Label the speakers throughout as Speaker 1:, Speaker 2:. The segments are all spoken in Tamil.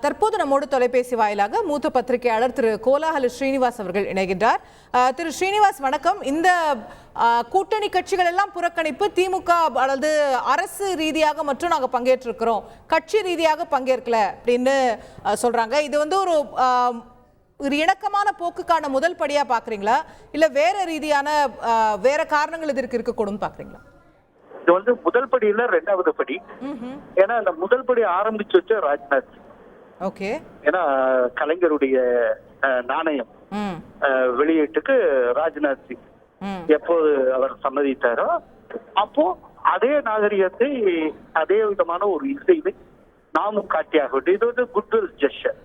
Speaker 1: தற்போது நம்மோடு தொலைபேசி வாயிலாக மூத்த பத்திரிகையாளர் திரு கோலாஹல ஸ்ரீனிவாஸ் அவர்கள் இணைகின்றார். திரு ஸ்ரீனிவாஸ் வணக்கம். இந்த கூட்டணி கட்சிகள் எல்லாம் புறக்கணிப்பு, திமுக அல்லது அரசு ரீதியாக மட்டும் நாங்கள் பங்கேற்றிருக்கிறோம், கட்சி ரீதியாக பங்கேற்கல அப்படின்னு சொல்றாங்க. இது வந்து ஒரு இணக்கமான போக்குக்கான முதல் படியா பாக்குறீங்களா, இல்ல வேற ரீதியான வேற காரணங்கள் இதற்கு இருக்கக்கூடும் பாக்குறீங்களா?
Speaker 2: இது வந்து முதல் படி இல்ல, ரெண்டாவது படி. ஏன்னா அந்த முதல் படி ஆரம்பிச்சு வச்ச ராஜ்நாத்.
Speaker 1: ஓகே.
Speaker 2: ஏன்னா கலைஞருடைய நாணயம் வெளியீட்டுக்கு ராஜ்நாத் சிங் எப்போது அவர் சம்மதித்தாரோ அப்போ அதே நாகரிகத்தை, அதே விதமான ஒரு இசைவை நாமும் காட்டியாக வேண்டும். இது வந்து குட்வில் ஜெஸ்டர்.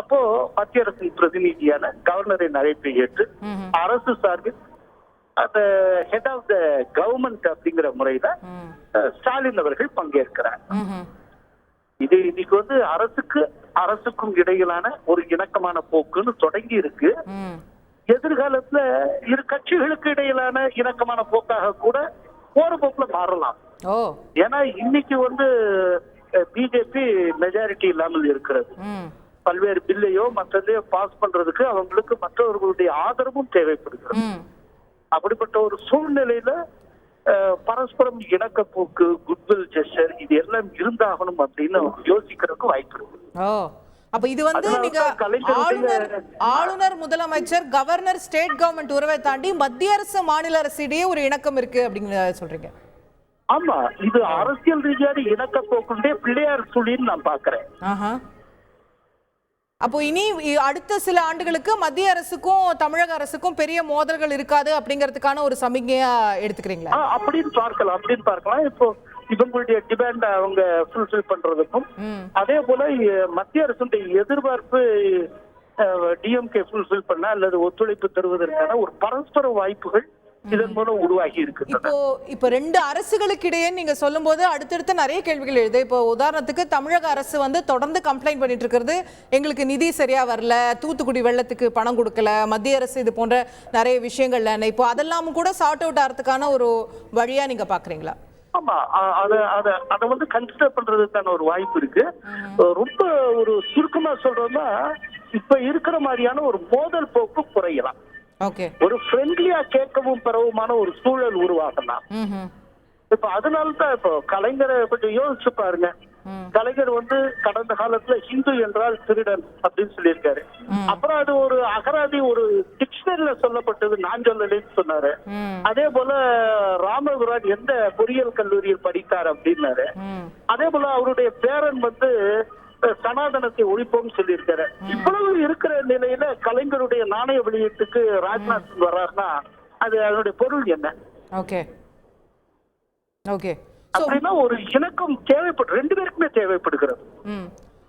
Speaker 2: அப்போ மத்திய அரசின் பிரதிநிதியான கவர்னரின் அழைப்பை ஏற்று அரசு சார்பில் அந்த ஹெட் ஆஃப் த கவர்மெண்ட் அப்படிங்கிற முறையில ஸ்டாலின் அவர்கள் பங்கேற்கிறார். இது இன்னைக்கு வந்து அரசுக்கும் இடையிலான ஒரு இணக்கமான போக்குன்னு தொடங்கி இருக்கு. எதிர்காலத்துல இரு கட்சிகளுக்கு இடையிலான இணக்கமான போக்காக கூட போற போக்குல மாறலாம். ஏன்னா இன்னைக்கு வந்து பிஜேபி மெஜாரிட்டி இல்லாமல் இருக்கிறது. பல்வேறு பில்லையோ மற்றதையோ பாஸ் பண்றதுக்கு அவங்களுக்கு மற்றவர்களுடைய ஆதரவும் தேவைப்படுகிறது. அப்படிப்பட்ட ஒரு சூழ்நிலையில பரஸ்பரம் இணக்க போக்கு, குட்வில் ஜெஸ்டர் இது எல்லாம் இருந்தாகணும் அப்படின்னு யோசிக்கிறதுக்கு வாய்ப்பு இருக்கு.
Speaker 1: அப்ப இது வந்து நீங்க ஆளுநர், முதலமைச்சர், கவர்னர், ஸ்டேட் கவர்மெண்ட் உறவை தாண்டி மத்திய அரசு மாநில அரசு இடையே ஒரு இணக்கம் இருக்கு அப்படின்னு சொல்றீங்க?
Speaker 2: ஆமா, இது அரசியல் ரீதியான இணக்க போக்குண்டே பிள்ளையார் சுழின்னு நான் பாக்குறேன்.
Speaker 1: அப்போ இனி அடுத்த சில ஆண்டுகளுக்கு மத்திய அரசுக்கும் தமிழக அரசுக்கும் பெரிய மோதல்கள் இருக்காது அப்படிங்கிறதுக்கான ஒரு சமிக்கையா எடுத்துக்கிறீங்களா?
Speaker 2: அப்படின்னு பார்க்கலாம். இப்போ இவங்களுடைய டிமாண்ட் அவங்க ஃபுல்ஃபில் பண்றதுக்கும், அதே போல மத்திய அரசுடைய எதிர்பார்ப்பு டிஎம்கே ஃபுல்ஃபில் பண்ண அல்லது ஒத்துழைப்பு தருவதற்கான ஒரு பரஸ்பர வாய்ப்புகள் இதன் மூலம் உருவாகி இருக்கு.
Speaker 1: இப்போ ரெண்டு அரசுகளுக்கு இடையே நீங்க சொல்லும் போது அடுத்தடுத்த நிறைய கேள்விகள் எழுது. இப்போ உதாரணத்துக்கு தமிழக அரசு வந்து தொடர்ந்து கம்ப்ளைண்ட் பண்ணிட்டு இருக்கிறது, எங்களுக்கு நிதி சரியா வரல, தூத்துக்குடி வெள்ளத்துக்கு பணம் கொடுக்கல, மத்திய அரசு இது போன்ற நிறைய விஷயங்கள்ல இப்போ அதெல்லாம் கூட சார்ட் அவுட் ஆகிறதுக்கான ஒரு வழியா நீங்க பாக்குறீங்களா?
Speaker 2: ஆமா, அத வந்து கன்சிடர் பண்றதுக்கான ஒரு வாய்ப்பு இருக்கு. ரொம்ப ஒரு சுருக்கமா சொல்றோம்னா இப்ப இருக்கிற மாதிரியான ஒரு மோதல் போக்கு குறையலாம். ஒரு ஃப்ரெண்ட்லியா கேட்கவும் பெறவுமான ஒரு சூழல் உருவாகலாம். இப்ப அதனால்தான் இப்போ கலைஞரை கொஞ்சம் யோசிச்சு பாருங்க. கலைஞர் வந்து கடந்த காலத்துல ஹிந்து என்றால் திருடன் அப்படின்னு சொல்லியிருக்காரு. அப்புறம் அது ஒரு அகராதி, ஒரு டிக்ஷனரியில சொல்லப்பட்டது, நான் சொல்லலன்னு சொன்னாரு. அதே போல ராமபுரான் எந்த பொறியியல் கல்லூரியில் படித்தார் அப்படின்னாரு. அதே போல அவருடைய பேரன் வந்து சனாதனத்தை ஒழிப்போம் சொல்லியிருக்காரு. இவ்வளவு இருக்கிற நிலையில கலைஞருடைய நாணய வெளியீட்டுக்கு ராஜ்நாத் சிங் வர்றாருன்னா அது அதனுடைய பொருள் என்ன? அப்படின்னா ஒரு இணக்கம் ரெண்டு பேருக்குமே தேவைப்படுகிறது.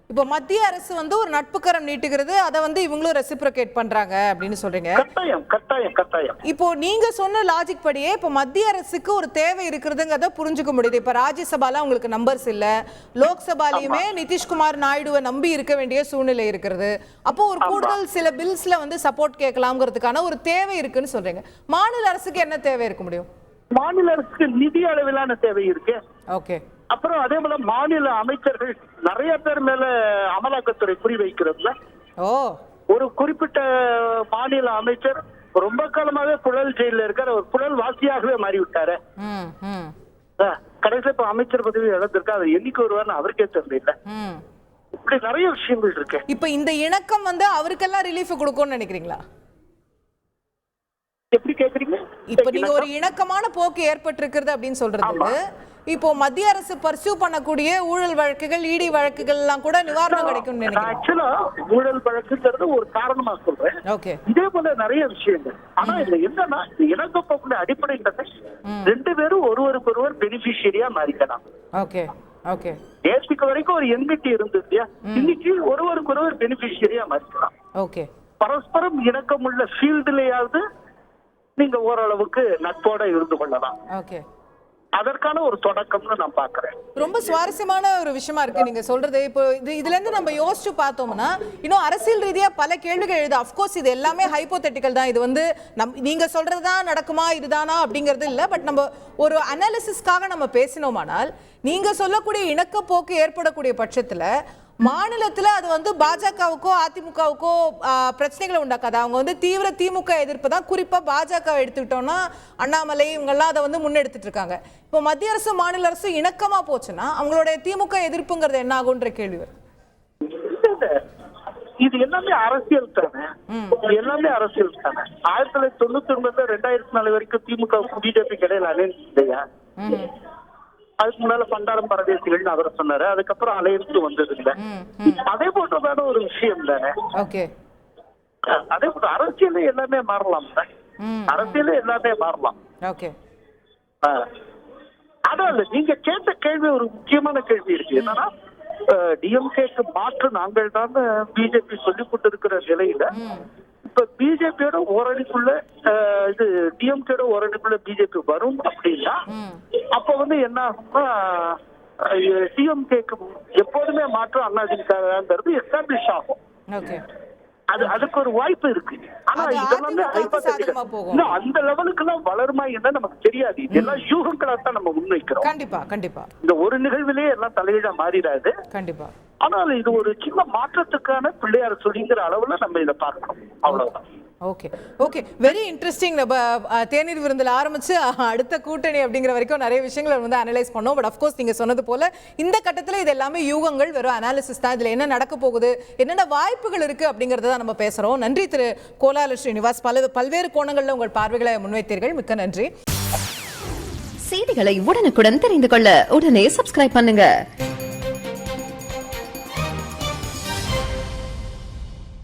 Speaker 1: இப்போ மத்திய அரசு வந்து ஒரு நட்புக்கரம் நீட்டுகிறது, அதை வந்து இவங்களும் ரெசிப்ரோகேட் பண்றாங்க அப்படின்னு சொல்றீங்க.
Speaker 2: கட்டாயம்.
Speaker 1: இப்போ நீங்க சொன்ன லாஜிக் படியே இப்போ மத்திய அரசுக்கு ஒரு தேவை இருக்கிறதுங்கிறத புரிஞ்சுக்க முடியுது. இப்ப ராஜ்யசபால உங்களுக்கு நம்பர்ஸ் இல்ல, லோக்சபாலையுமே நிதிஷ்குமார் நாயுடுவை நம்பி இருக்க வேண்டிய சூழ்நிலை இருக்கிறது. அப்போ ஒரு கூடுதல் சில பில்ஸ்ல வந்து சப்போர்ட் கேட்கலாம்ங்கிறதுக்கான ஒரு தேவை இருக்குன்னு சொல்றீங்க. மாநில அரசுக்கு என்ன தேவை இருக்க முடியும்?
Speaker 2: மாநில அரசுக்கு நிதி அளவிலான தேவை இருக்கு. அப்புறம் அதே போல மாநில அமைச்சர்கள் நிறைய பேர் மேல அமலாக்கத்துறை குறிவைக்கிறதுல ஒரு குறிப்பிட்ட மாநில அமைச்சர் ரொம்ப காலமாவே புழல் ஜெயில இருக்காரு. ஒரு புழல் வாசியாகவே மாறிவிட்டாரு. கடைசியில இப்ப அமைச்சர் பதவி இழந்திருக்கா, அது என்னைக்கு வருவார்னு அவருக்கே தெரியல. இப்படி நிறைய விஷயங்கள் இருக்கு.
Speaker 1: இப்ப இந்த இணக்கம் வந்து அவருக்கெல்லாம் ரிலீஃப் கொடுக்கும்னு நினைக்கிறீங்களா?
Speaker 2: எப்படி கேக்குறீங்க?
Speaker 1: இப்ப நீங்க ஒரு இணக்கமான போக்கு ஏற்பட்டு இருக்கிறது அப்படின்னு சொல்றது, இப்போ மத்திய அரசு பர்சியூ பண்ணக்கூடிய ஊழல் வழக்குகள், இடி வழக்குகள் எல்லாம் கூட நிவாரணம் கிடைக்கும் நினைக்கிறேன்.
Speaker 2: ஆக்சுவலா ஊழல் வழக்குங்கிறது ஒரு காரணமா சொல்றேன். இதே போல நிறைய விஷயங்கள். ஆனா இதுல என்னன்னா இணக்க போக்குள்ள அடிப்படைங்கிறத ரெண்டு பேரும் ஒருவருக்கு ஒருவர் பெனிஃபிஷியரியா மாறிக்கலாம். நேற்றுக்கு வரைக்கும் ஒரு என்மிட்டி இருந்தது, இன்னைக்கு ஒருவருக்கு ஒருவர் பெனிஃபிஷியரியா மாறிக்கலாம். பரஸ்பரம் இணக்கம் உள்ள ஃபீல்டுலயாவது நீங்க ஓரளவுக்கு நட்போட இருந்து கொள்ளலாம். அதற்கான ஒரு தொடக்கம்னு நான் பாக்குறேன்.
Speaker 1: ரொம்ப சுவாரஸ்யமான ஒரு விஷயமா இருக்கு நீங்க சொல்றது. இப்போ இதுல இருந்து நம்ம யோசிச்சு பார்த்தோம்னா இன்னும் அரசியல் ரீதியா பல கேள்விகள் எழுது. அப்கோர்ஸ் இது எல்லாமே ஹைப்போதெட்டிக்கல் தான். இது வந்து நீங்க சொல்றதுதான் நடக்குமா இதுதானா அப்படிங்கிறது இல்ல. பட் நம்ம ஒரு அனாலிசிஸ்க்காக நம்ம பேசினோமானால் நீங்க சொல்லக்கூடிய இணக்க போக்கு ஏற்படக்கூடிய பட்சத்துல மாநிலத்துல அது வந்து பாஜகவுக்கோ அதிமுகவுக்கோ பிரச்சனைகளை உண்டாக்காது. அவங்க வந்து தீவிர திமுக எதிர்ப்பு தான். குறிப்பா பாஜக எடுத்துக்கிட்டோம்னா அண்ணாமலை இவங்கெல்லாம் அதை வந்து முன்னெடுத்துட்டு இருக்காங்க. இப்போ மத்திய அரசு மாநில அரசு இணக்கமா போச்சுன்னா அவங்களுடைய திமுக எதிர்ப்புங்கிறது என்ன ஆகுன்ற கேள்வி வரும்.
Speaker 2: இது எல்லாமே அரசியல் தானே, எல்லாமே அரசியல் தானே. 1999 2004 வரைக்கும் திமுக பிஜேபி இடையில அலையன்ஸ் இல்லையா? அதுக்கு முன்னால பண்டாரம் பரதேசிகள்னு அவர் சொன்னாரு. அதுக்கப்புறம் அலையன்ஸ் வந்தது இல்ல. அதே போன்றதான ஒரு விஷயம் தானே. அதே போல அரசியல எல்லாமே மாறலாம் தான். அரசியல எல்லாமே மாறலாம். அதான் நீங்க கேட்ட கேள்வி ஒரு முக்கியமான கேள்வி இருக்கு. என்னன்னா டிஎம்கேக்கு மாற்று நாங்கள் தான் பிஜேபி சொல்லி கொண்டு இருக்கிற நிலையில இப்ப பிஜேபியோட ஓரணிக்குள்ள இது டிஎம்கேட ஓரணிக்குள்ள பிஜேபி வரும் அப்படின்னா அப்ப வந்து என்ன ஆகும்னா டிஎம்கேக்கு எப்போதுமே மாற்று அதிமுகங்கிறது எஸ்டாப்ளிஷ் ஆகும். அதுக்கு ஒரு வாய்ப்பு இருக்கு. ஆனா இதெல்லாம் அந்த லெவலுக்கு எல்லாம் வளருமா என்ன நமக்கு தெரியாது. இதெல்லாம் யூகங்களா தான் நம்ம முன்வைக்கிறோம்.
Speaker 1: கண்டிப்பா கண்டிப்பா
Speaker 2: இந்த ஒரு நிகழ்விலேயே எல்லாம் தலையிட மாறிடாது.
Speaker 1: கண்டிப்பா.
Speaker 2: ஆனால் இது ஒரு சின்ன மாற்றத்துக்கான பிள்ளையார் சொல்லிங்கிற அளவுல நம்ம இதை பார்க்கணும். அவ்வளவுதான்.
Speaker 1: Okay okay, very interesting. தேநீர் விருந்தில் ஆரம்பிச்சு அடுத்த கூட்டணி அப்படிங்கிற வரைக்கும் நிறைய விஷயங்களை வந்து அனலைஸ் பண்ணோம். பட் அஃப்கோர்ஸ் நீங்க சொன்னது போல இந்த கட்டத்தில் இது எல்லாமே யூகங்கள், வெறும் அனாலிசிஸ் தான். இதுல என்ன நடக்க போகுது, என்னென்ன வாய்ப்புகள் இருக்கு அப்படிங்கறத தான் நம்ம பேசுறோம். நன்றி திரு கோலாஹல ஸ்ரீனிவாஸ், பல்வேறு கோணங்கள்ல உங்கள் பார்வைகளை முன்வைத்தீர்கள். மிக்க நன்றி.
Speaker 3: செய்திகளை உடனுக்குடன் தெரிந்து கொள்ள உடனே சப்ஸ்கிரைப் பண்ணுங்க.